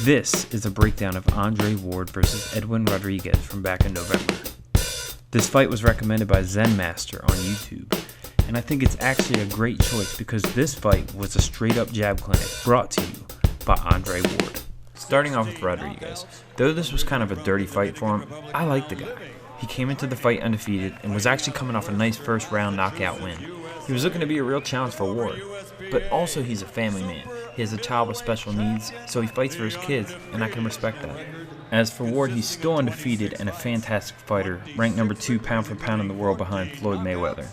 This is a breakdown of Andre Ward versus Edwin Rodriguez from back in November. This fight was recommended by Zen Master on YouTube, and I think it's actually a great choice because this fight was a straight-up jab clinic brought to you by Andre Ward. Starting off with Rodriguez, though this was kind of a dirty fight for him, I like the guy. He came into the fight undefeated and was actually coming off a nice first round knockout win. He was looking to be a real challenge for Ward, but also he's a family man. He has a child with special needs, so he fights for his kids, and I can respect that. As for Ward, he's still undefeated and a fantastic fighter, ranked number 2 pound for pound in the world behind Floyd Mayweather.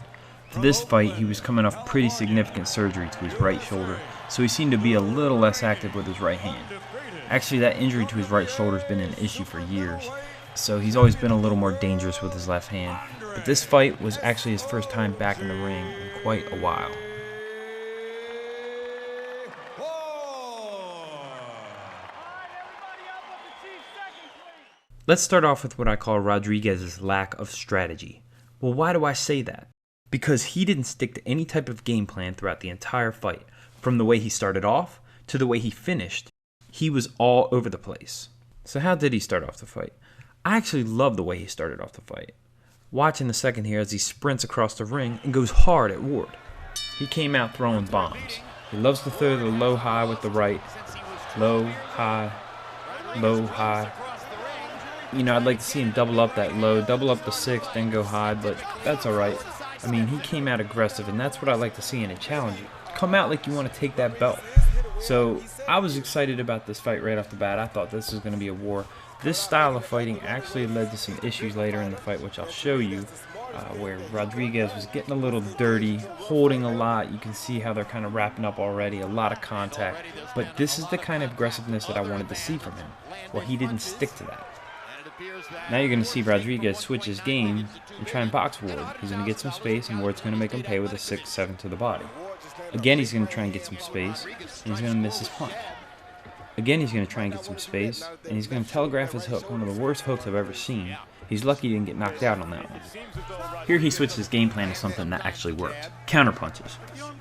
For this fight, he was coming off pretty significant surgery to his right shoulder, so he seemed to be a little less active with his right hand. Actually, that injury to his right shoulder has been an issue for years, so he's always been a little more dangerous with his left hand. But this fight was actually his first time back in the ring in quite a while. Let's start off with what I call Rodriguez's lack of strategy. Well, why do I say that? Because he didn't stick to any type of game plan throughout the entire fight. From the way he started off to the way he finished, he was all over the place. So how did he start off the fight? I actually love the way he started off the fight. Watch in the second here as he sprints across the ring and goes hard at Ward. He came out throwing bombs. He loves to throw the low high with the right. Low, high, low, high. You know, I'd like to see him double up that low, double up the 6, then go high, but that's alright. I mean, he came out aggressive, and that's what I like to see in a challenger. Come out like you want to take that belt. So, I was excited about this fight right off the bat. I thought this was going to be a war. This style of fighting actually led to some issues later in the fight, which I'll show you, where Rodriguez was getting a little dirty, holding a lot. You can see how they're kind of wrapping up already, a lot of contact. But this is the kind of aggressiveness that I wanted to see from him. Well, he didn't stick to that. Now you're going to see Rodriguez switch his game and try and box Ward. He's going to get some space, and Ward's going to make him pay with a 6-7 to the body. Again, he's going to try and get some space, and he's going to miss his punch. Again, he's going to try and get some space, and he's going to telegraph his hook, one of the worst hooks I've ever seen. He's lucky he didn't get knocked out on that one. Here he switched his game plan to something that actually worked. Counter punches.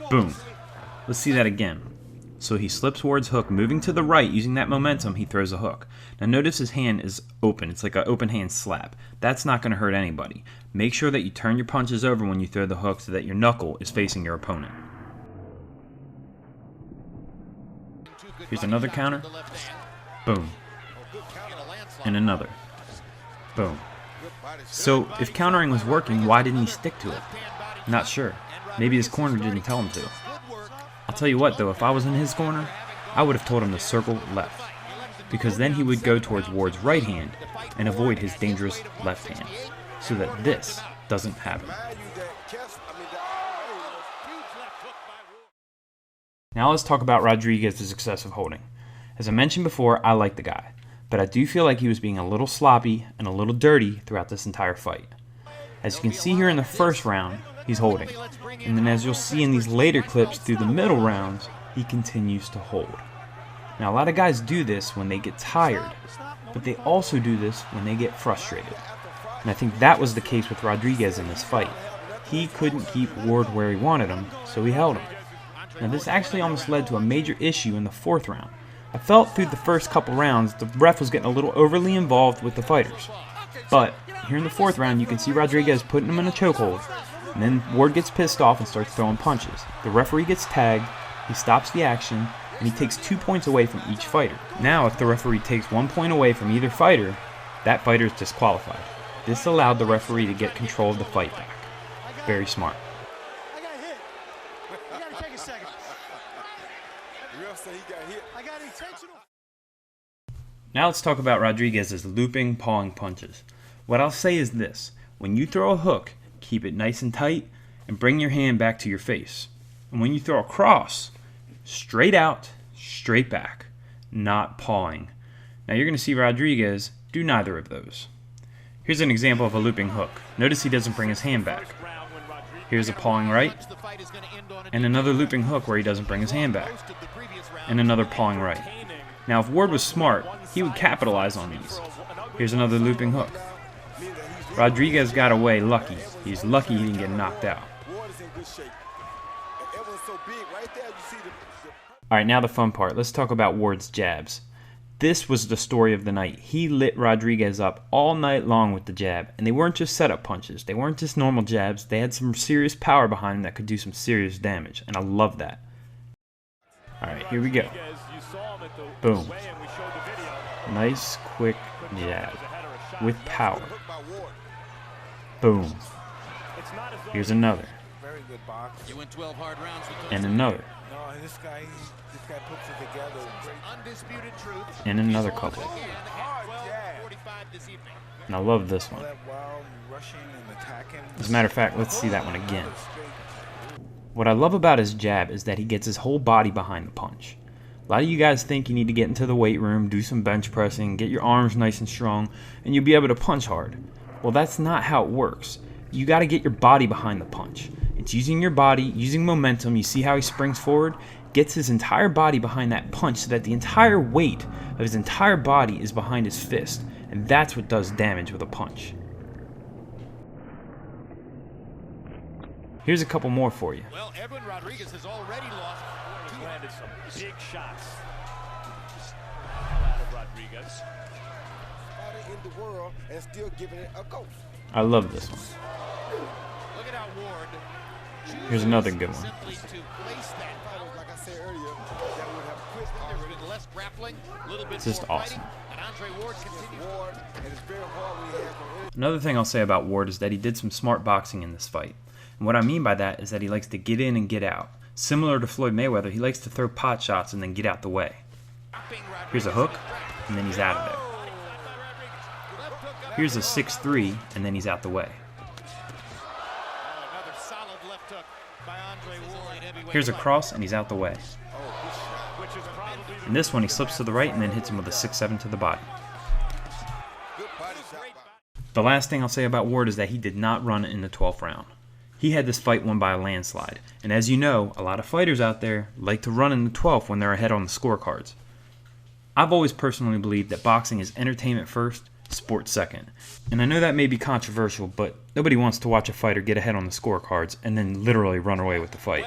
Boom. Let's see that again. So he slips Ward's hook, moving to the right, using that momentum, he throws a hook. Now notice his hand is open. It's like an open hand slap. That's not going to hurt anybody. Make sure that you turn your punches over when you throw the hook so that your knuckle is facing your opponent. Here's another counter. Boom. And another. Boom. So if countering was working, why didn't he stick to it? Not sure. Maybe his corner didn't tell him to. I'll tell you what though, if I was in his corner, I would have told him to circle left, because then he would go towards Ward's right hand and avoid his dangerous left hand, so that this doesn't happen. Now let's talk about Rodriguez's excessive holding. As I mentioned before, I like the guy, but I do feel like he was being a little sloppy and a little dirty throughout this entire fight. As you can see here in the first round, he's holding. And then as you'll see in these later clips through the middle rounds, he continues to hold. Now a lot of guys do this when they get tired, but they also do this when they get frustrated. And I think that was the case with Rodriguez in this fight. He couldn't keep Ward where he wanted him, so he held him. Now this actually almost led to a major issue in the 4th round. I felt through the first couple rounds the ref was getting a little overly involved with the fighters. But here in the 4th round you can see Rodriguez putting him in a chokehold. And then Ward gets pissed off and starts throwing punches. The referee gets tagged, he stops the action, and he takes 2 points away from each fighter. Now, if the referee takes 1 point away from either fighter, that fighter is disqualified. This allowed the referee to get control of the fight back. Very smart. I got hit. I gotta take a second. The ref said he got hit. I got intentional. Now let's talk about Rodriguez's looping, pawing punches. What I'll say is this: when you throw a hook, keep it nice and tight and bring your hand back to your face. And when you throw a cross, straight out, straight back, not pawing. Now you're going to see Rodriguez do neither of those. Here's an example of a looping hook. Notice he doesn't bring his hand back. Here's a pawing right, and another looping hook where he doesn't bring his hand back, and another pawing right. Now if Ward was smart, he would capitalize on these. Here's another looping hook. Rodriguez got away lucky. He's lucky he didn't get knocked out. Alright, now the fun part. Let's talk about Ward's jabs. This was the story of the night. He lit Rodriguez up all night long with the jab, and they weren't just setup punches. They weren't just normal jabs. They had some serious power behind them that could do some serious damage, and I love that. All right, here we go. Boom. Nice, quick jab with power. Boom. Here's another. And another. And another couple. And I love this one. As a matter of fact, let's see that one again. What I love about his jab is that he gets his whole body behind the punch. A lot of you guys think you need to get into the weight room, do some bench pressing, get your arms nice and strong, and you'll be able to punch hard. Well, that's not how it works. You got to get your body behind the punch. It's using your body, using momentum. You see how he springs forward? Gets his entire body behind that punch so that the entire weight of his entire body is behind his fist. And that's what does damage with a punch. Here's a couple more for you. Well, Edwin Rodriguez has already lost. He landed some big shots. Out of Rodriguez. In the world and still giving it a go. I love this one. Look at how Ward. Here's another good one. Simply to place that power. Like I said earlier, that would have quit There's been less grappling, a little bit It's just more awesome. fighting, and Andre Ward continues. Ward, and it's very hard when you have from Another thing I'll say about Ward is that he did some smart boxing in this fight. And what I mean by that is that he likes to get in and get out. Similar to Floyd Mayweather, he likes to throw pot shots and then get out the way. Here's a hook, and then he's out of there. Here's a 6-3, and then he's out the way. Another solid left hook by Andre Ward. Here's a cross, and he's out the way. In this one, he slips to the right and then hits him with a 6-7 to the body. The last thing I'll say about Ward is that he did not run in the 12th round. He had this fight won by a landslide. And as you know, a lot of fighters out there like to run in the 12th when they're ahead on the scorecards. I've always personally believed that boxing is entertainment first, sport second. And I know that may be controversial, but nobody wants to watch a fighter get ahead on the scorecards and then literally run away with the fight.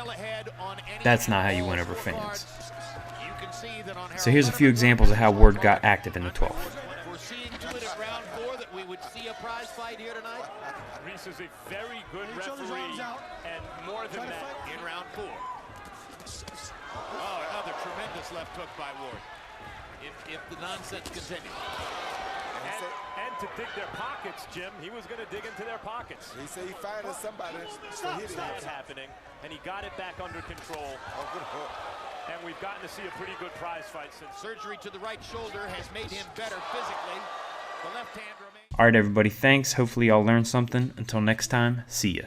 That's not how you win over fans. So here's a few examples of how Ward got active in the 12th. We're seeing to it at round 4 that we would see a prize fight here tonight. Reese is a very good referee, and more than that, In round 4. Oh, another tremendous left hook by Ward. If the nonsense continues. and to dig their pockets, Jim. He was going to dig into their pockets. He said he finding somebody to hit it. That's happening, and he got it back under control. Oh, good hook. And we've gotten to see a pretty good prize fight since. Surgery to the right shoulder has made him better physically. The left hand remains. Alright everybody, thanks. Hopefully y'all learned something. Until next time, see ya.